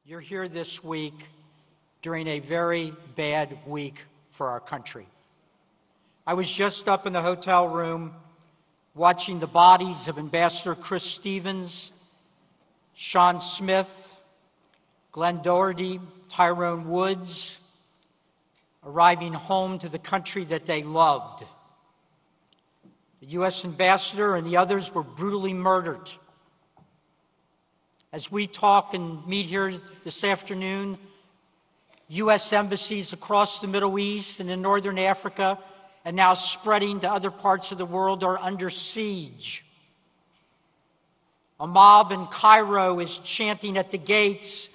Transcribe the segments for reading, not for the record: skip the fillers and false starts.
You're here this week during a very bad week for our country. I was just up in the hotel room watching the bodies of Ambassador Chris Stevens, Sean Smith, Glenn Doherty, Tyrone Woods, arriving home to the country that they loved. The U.S. ambassador and the others were brutally murdered. As we talk and meet here this afternoon, U.S. embassies across the Middle East and in northern Africa and now spreading to other parts of the world are under siege. A mob in Cairo is chanting at the gates,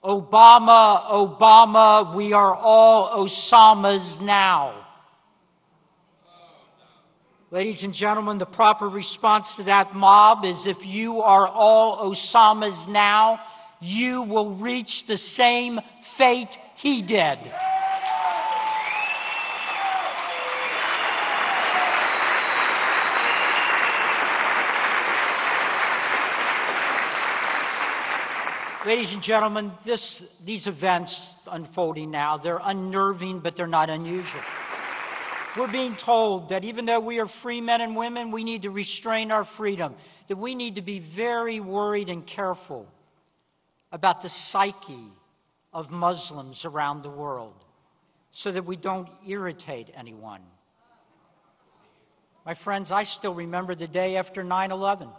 "Obama, Obama, we are all Osamas now." Ladies and gentlemen, the proper response to that mob is if you are all Osamas now, you will reach the same fate he did. Ladies and gentlemen, these events unfolding now, they're unnerving, but they're not unusual. We're being told that even though we are free men and women, we need to restrain our freedom, that we need to be very worried and careful about the psyche of Muslims around the world so that we don't irritate anyone. My friends, I still remember the day after 9/11.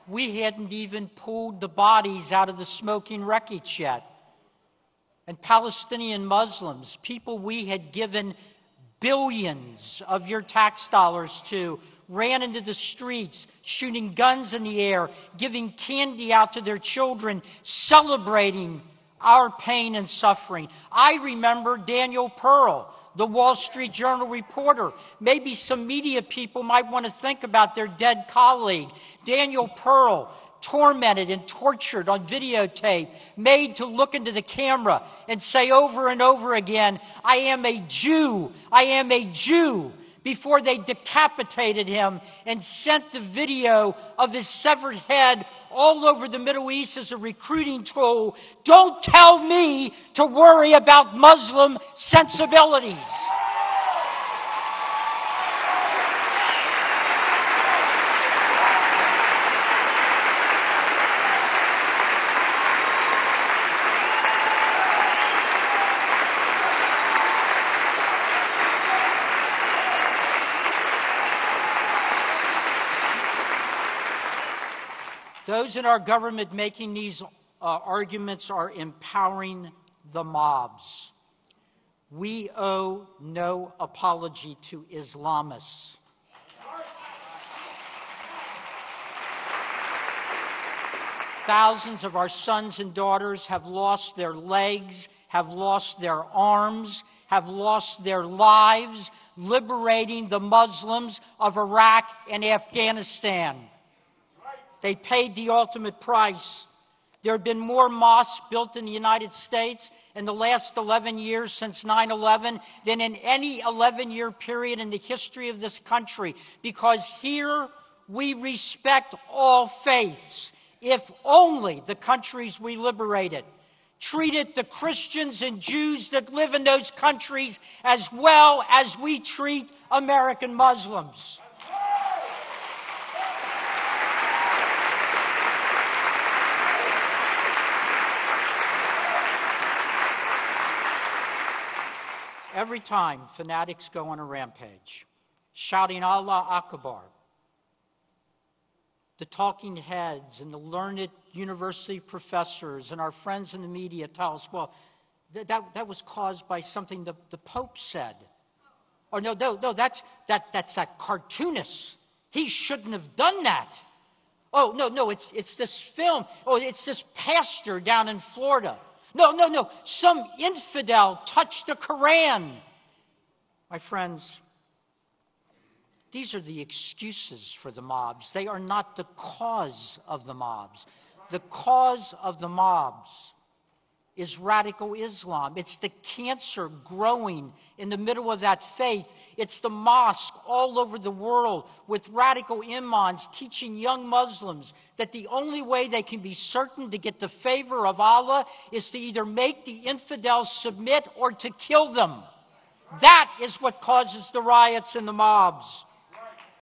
We hadn't even pulled the bodies out of the smoking wreckage yet. And Palestinian Muslims, people we had given billions of your tax dollars to, ran into the streets, shooting guns in the air, giving candy out to their children, celebrating our pain and suffering. I remember Daniel Pearl, the Wall Street Journal reporter. Maybe some media people might want to think about their dead colleague. Daniel Pearl, tormented and tortured on videotape, made to look into the camera and say over and over again, "I am a Jew, I am a Jew," before they decapitated him and sent the video of his severed head all over the Middle East as a recruiting tool. Don't tell me to worry about Muslim sensibilities. Those in our government making these arguments are empowering the mobs. We owe no apology to Islamists. Thousands of our sons and daughters have lost their legs, have lost their arms, have lost their lives liberating the Muslims of Iraq and Afghanistan. They paid the ultimate price. There have been more mosques built in the United States in the last 11 years since 9/11 than in any 11-year period in the history of this country, because here we respect all faiths, if only the countries we liberated treated the Christians and Jews that live in those countries as well as we treat American Muslims. Every time fanatics go on a rampage, shouting Allah Akbar, the talking heads and the learned university professors and our friends in the media tell us, well, that was caused by something the Pope said. Or no, that's that cartoonist. He shouldn't have done that. Oh, no, it's this film. Oh, it's this pastor down in Florida. No, some infidel touched the Quran. My friends, these are the excuses for the mobs. They are not the cause of the mobs. The cause of the mobs is radical Islam. It's the cancer growing in the middle of that faith. It's the mosque all over the world with radical imams teaching young Muslims that the only way they can be certain to get the favor of Allah is to either make the infidels submit or to kill them. That is what causes the riots and the mobs.